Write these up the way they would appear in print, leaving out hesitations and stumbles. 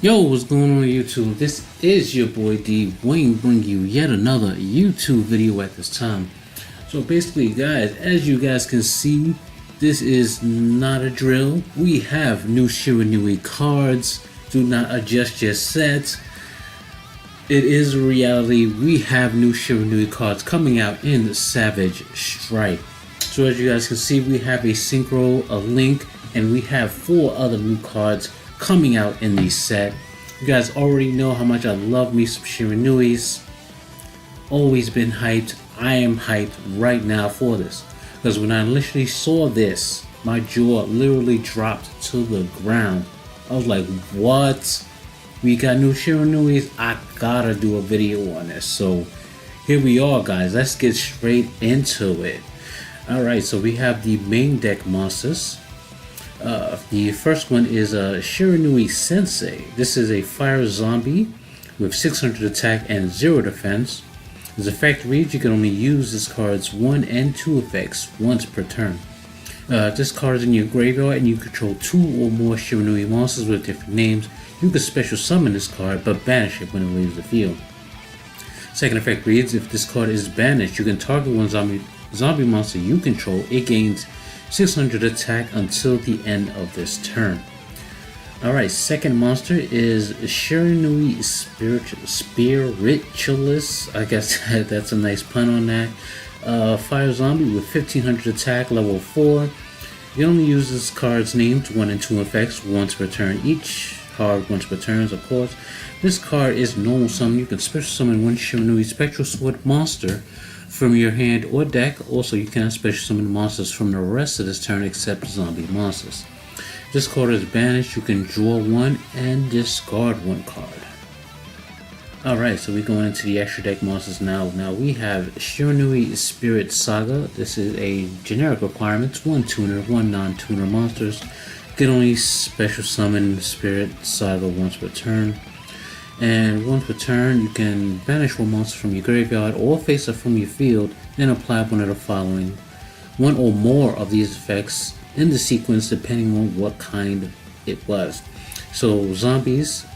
Yo, what's going on YouTube? This is your boy D Wayne bringing you yet another YouTube video at this time. So basically guys, as you guys can see, this is not a drill. We have new Shiranui cards. Do not adjust your sets. It is a reality. We have new Shiranui cards coming out in Savage Strike. So as you guys can see, we have a Synchro, a Link, and we have 4 other new cards coming out in the set. You guys already know how much I love me some Shiranuis. Always been hyped. I am hyped right now for this. Because when I initially saw this, my jaw literally dropped to the ground. I was like, what? We got new Shiranuis? I gotta do a video on this. So here we are guys. Let's get straight into it. Alright, so we have the main deck monsters. The first one is Shiranui Sensei. This is a fire zombie with 600 attack and 0 defense. His effect reads, you can only use this card's 1 and 2 effects once per turn. This card is in your graveyard and you control 2 or more Shiranui monsters with different names. You can special summon this card but banish it when it leaves the field. Second effect reads, if this card is banished, you can target one zombie monster you control. It gains 600 attack until the end of this turn. Alright, second monster is Shiranui Spiritualist. I guess that's a nice pun on that. Fire zombie with 1500 attack, level 4. You only use this card's named 1 and 2 effects once per turn. Each card once per turn, of course. This card is normal summon. You can special summon one Shiranui Spectral Sword monster from your hand or deck. Also, you cannot special summon monsters from the rest of this turn except zombie monsters. If this card is banished, you can draw 1 and discard 1 card. Alright, so we're going into the extra deck monsters now. Now we have Shiranui Spirit Saga. This is a generic requirement. It's 1 tuner, 1 non-tuner monsters. You can only special summon Spirit Saga once per turn. And once per turn, you can banish one monster from your graveyard or face it from your field, then apply one of the following. 1 or more of these effects in the sequence depending on what kind it was. So zombies,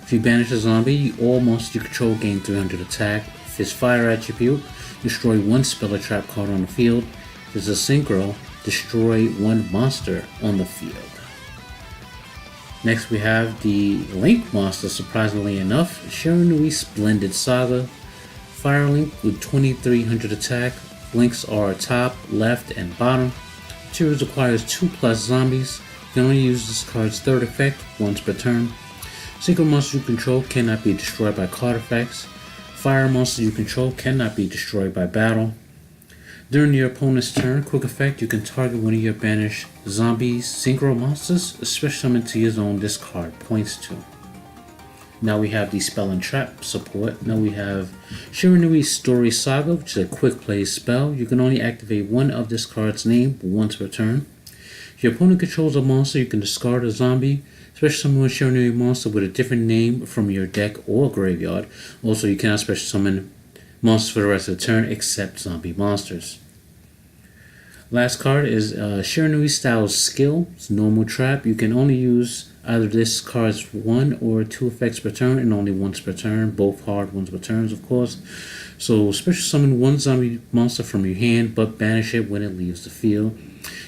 if you banish a zombie, all monsters you control gain 300 attack. If it's fire attribute, destroy 1 spell or trap card on the field. If it's a synchro, destroy 1 monster on the field. Next we have the Link monster, surprisingly enough, Shiranui Splendid Saga. Fire Link with 2300 attack. Links are top, left, and bottom. Materials requires 2+ zombies. You can only use this card's 3rd effect once per turn. Single monsters you control cannot be destroyed by card effects. Fire monsters you control cannot be destroyed by battle. During your opponent's turn, quick effect, you can target one of your banished zombies, synchro monsters, special summon to your zone this card points to. Now we have the spell and trap support. Now we have Shiranui Story Saga, which is a quick play spell. You can only activate 1 of this card's name once per turn. If your opponent controls a monster, you can discard a zombie, special summon one Shiranui monster with a different name from your deck or graveyard. Also, you cannot special summon monsters for the rest of the turn except zombie monsters. Last card is Shiranui Styles Skill. It's normal trap. You can only use either this card's 1 or 2 effects per turn and only once per turn. Both hard ones per turns, of course. So special summon 1 zombie monster from your hand but banish it when it leaves the field.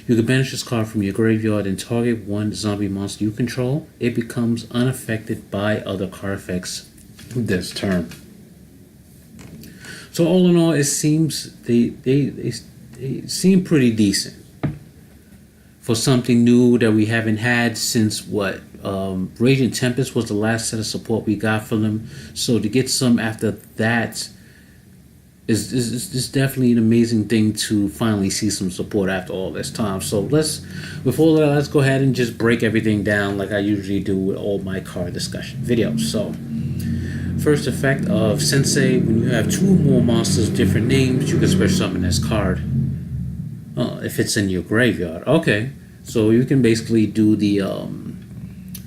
You can banish this card from your graveyard and target 1 zombie monster you control. It becomes unaffected by other card effects this turn. So all in all, it seems they seem pretty decent for something new that we haven't had since what Raging Tempest was the last set of support we got from them. So to get some after that is definitely an amazing thing to finally see some support after all this time. So let's go ahead and just break everything down like I usually do with all my card discussion videos. So first effect of Sensei, when you have 2 or more monsters, different names, you can special summon this card. If it's in your graveyard. Okay, so you can basically do the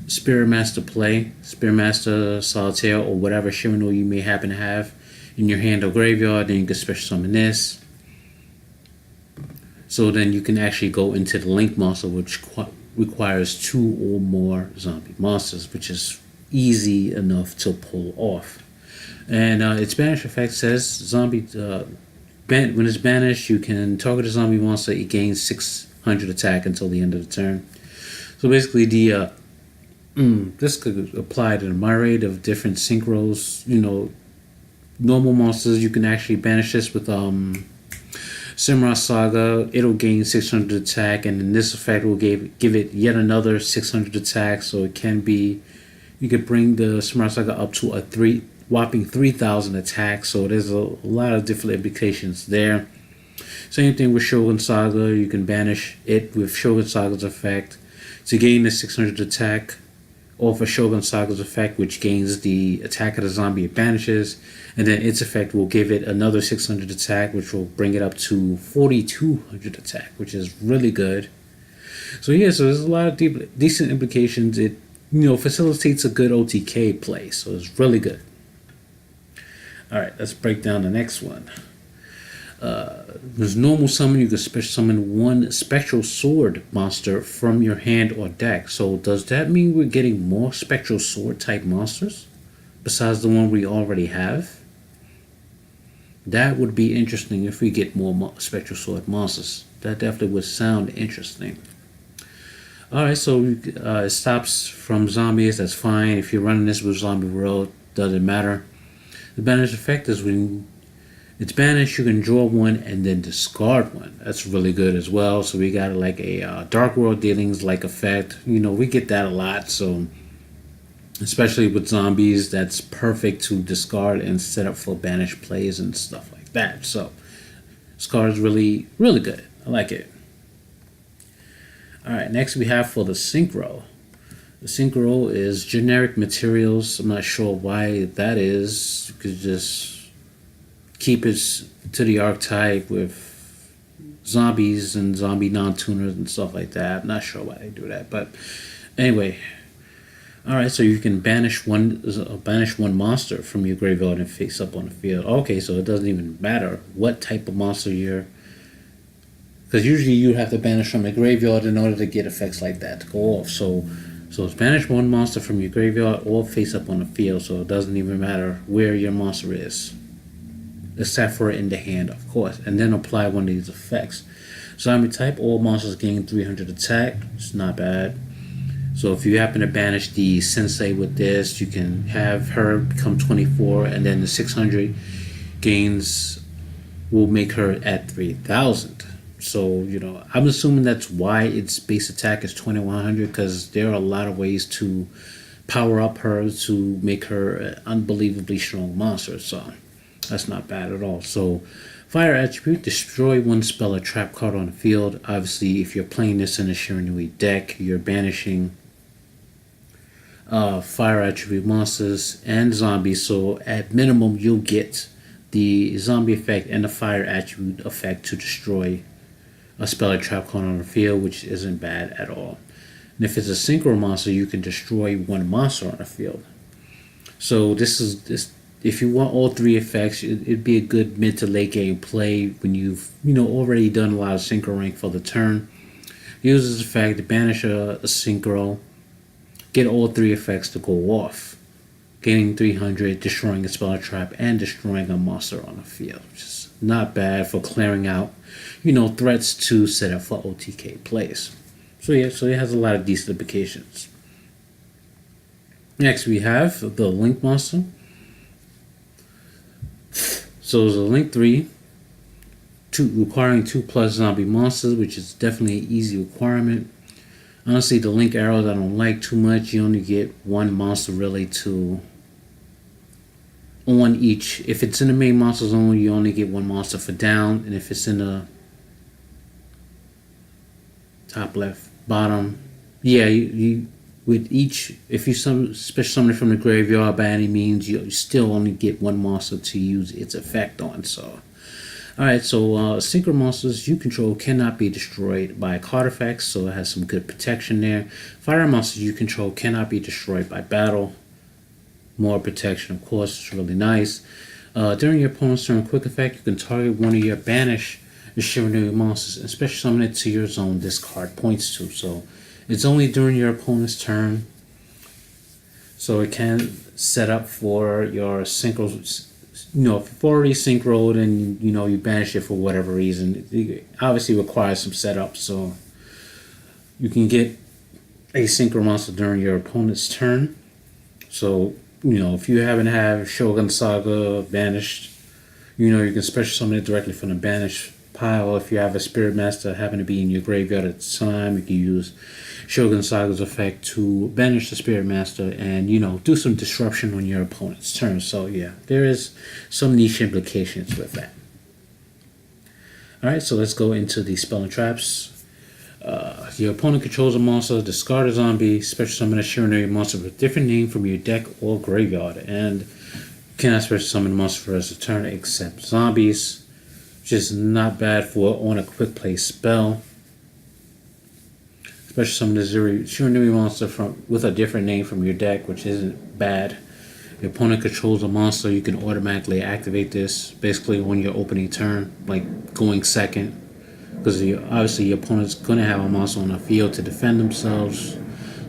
Spirit Master play, Spirit Master, Solitaire, or whatever Shiranui you may happen to have in your hand or graveyard, then you can special summon this. So then you can actually go into the Link monster, which requires 2 or more zombie monsters, which is easy enough to pull off. And its banish effect says zombie. When it's banished, you can target a zombie monster. It gains 600 attack until the end of the turn. So basically, this could apply to a myriad of different synchros. Normal monsters, you can actually banish this with Samurai Saga. It'll gain 600 attack, and then this effect will give it yet another 600 attack. So it can be, you could bring the Samurai Saga up to a whopping 3,000 attack. So there's a lot of different implications there. Same thing with Shogun Saga. You can banish it with Shogun Saga's effect to gain the 600 attack, or for Shogun Saga's effect, which gains the attack of the zombie it banishes, and then its effect will give it another 600 attack, which will bring it up to 4,200 attack, which is really good. So yeah, so there's a lot of decent implications. It facilitates a good OTK play, so it's really good. All right, let's break down the next one. There's normal summon. You can special summon one spectral sword monster from your hand or deck. So does that mean we're getting more spectral sword type monsters besides the one we already have? That would be interesting if we get more spectral sword monsters. That definitely would sound interesting. Alright, so it stops from zombies. That's fine. If you're running this with Zombie World, doesn't matter. The banish effect is when it's banished, you can draw one and then discard one. That's really good as well. So we got like a Dark World Dealings like effect. We get that a lot. So especially with zombies, that's perfect to discard and set up for banish plays and stuff like that. So discard is really, really good. I like it. All right, next we have for the Synchro. The Synchro is generic materials. I'm not sure why that is. You could just keep it to the archetype with zombies and zombie non-tuners and stuff like that. I'm not sure why they do that, but anyway. Alright, so you can banish one monster from your graveyard and face up on the field. Okay, so it doesn't even matter what type of monster you're, because usually you have to banish from the graveyard in order to get effects like that to go off. So it's banish one monster from your graveyard or face up on the field, so it doesn't even matter where your monster is, except for in the hand, of course, and then apply one of these effects. Zombie type, all monsters gain 300 attack. It's not bad. So if you happen to banish the Sensei with this, you can have her become 24, and then the 600 gains will make her at 3,000. So, I'm assuming that's why its base attack is 2,100, because there are a lot of ways to power up her to make her an unbelievably strong monster. So that's not bad at all. So fire attribute, destroy one spell or trap card on the field. Obviously, if you're playing this in a Shiranui deck, you're banishing fire attribute monsters and zombies. So at minimum, you'll get the zombie effect and the fire attribute effect to destroy a spell or trap card on the field, which isn't bad at all. And if it's a synchro monster, you can destroy one monster on the field. So this. If you want all three effects, it'd be a good mid to late game play when you've already done a lot of synchro rank for the turn. Use this effect to banish a synchro, get all three effects to go off, gaining 300, destroying a spell or trap, and destroying a monster on the field, which is not bad for clearing out threats to set up for OTK plays. So yeah, so it has a lot of decent implications. Next we have the Link monster. So it's a Link 3, requiring 2+ zombie monsters, which is definitely an easy requirement. Honestly, the Link arrows I don't like too much. You only get one monster really on each. If it's in the main monster zone, you only get one monster for down, and if it's in the top left bottom, yeah, you with each, if you special summon it from the graveyard by any means, you still only get one monster to use its effect on. So alright, so synchro monsters you control cannot be destroyed by card effects, so it has some good protection there. Fire monsters you control cannot be destroyed by battle. More protection, of course. It's really nice. During your opponent's turn, quick effect, you can target one of your banished Shiranui monsters and special summon it to your zone this card points to. So it's only during your opponent's turn. So it can set up for your synchro. You know, if you've already synchroed and you know you banish it for whatever reason, it obviously requires some setup. So you can get a synchro monster during your opponent's turn. So you know, if you haven't had Shogun Saga banished, you know you can special summon it directly from the banished pile. If you have a Spirit Master happen to be in your graveyard at the time, you can use Shogun Saga's effect to banish the Spirit Master and, you know, do some disruption on your opponent's turn. So yeah, there is some niche implications with that. Alright, so let's go into the spell and traps. Your opponent controls a monster, discard a zombie, special summon a Shiranui monster with a different name from your deck or graveyard, and you cannot special summon a monster for the rest of the turn except zombies, which is not bad for on a quick play spell. Special summon a Shiranui monster with a different name from your deck, which isn't bad. Your opponent controls a monster, you can automatically activate this basically on your opening turn, like going second. Because obviously your opponent's going to have a monster on the field to defend themselves.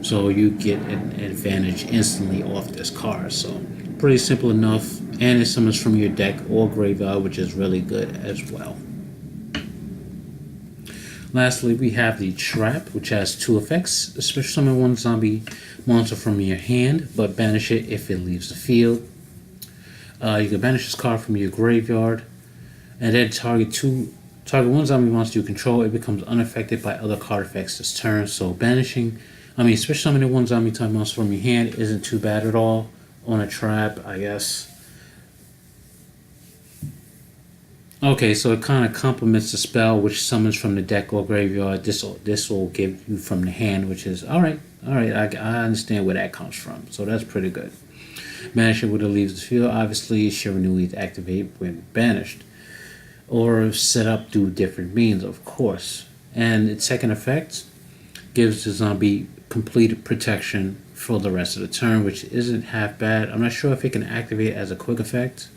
So you get an advantage instantly off this card. So pretty simple enough. And it summons from your deck or graveyard, which is really good as well. Lastly, we have the Trap, which has two effects. Special summon one zombie monster from your hand, but banish it if it leaves the field. You can banish this card from your graveyard, and then target one zombie monster you control. It becomes unaffected by other card effects this turn. So special summoning one zombie type monster from your hand isn't too bad at all on a trap, I guess. Okay, so it kind of complements the spell, which summons from the deck or graveyard. This will give you from the hand, which is all right. I understand where that comes from, so that's pretty good. Banish it when it leaves the field. Obviously, Shiranui activate when banished, or set up through different means, of course. And its second effect gives the zombie complete protection for the rest of the turn, which isn't half bad. I'm not sure if it can activate as a quick effect,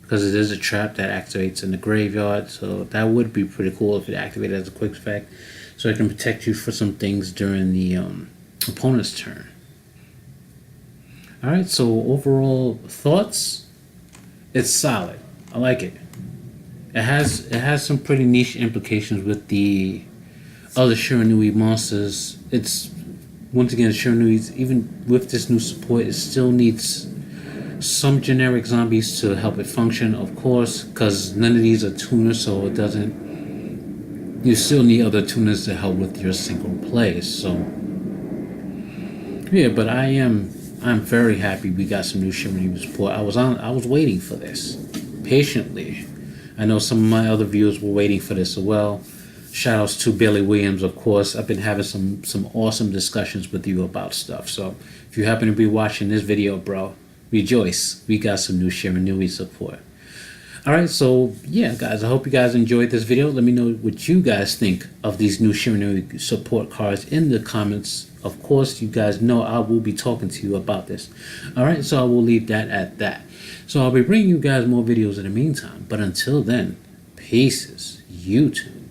because it is a trap that activates in the graveyard, so that would be pretty cool if it activated as a quick effect, so it can protect you for some things during the opponent's turn. Alright, so overall thoughts, it's solid. I like it. It has some pretty niche implications with the other Shiranui monsters. It's, once again, Shiranui's, even with this new support, it still needs some generic zombies to help it function, of course, because none of these are tuners, so it doesn't. You still need other tuners to help with your synchro plays. So yeah, but I'm very happy we got some new Shiranui support. I was waiting for this patiently. I know some of my other viewers were waiting for this as well. Shoutouts to Billy Williams, of course. I've been having some awesome discussions with you about stuff. So if you happen to be watching this video, bro, rejoice. We got some new Shiranui support. Alright, so yeah, guys, I hope you guys enjoyed this video. Let me know what you guys think of these new Shiranui support cards in the comments. Of course, you guys know I will be talking to you about this. Alright, so I will leave that at that. So I'll be bringing you guys more videos in the meantime. But until then, peace, YouTube.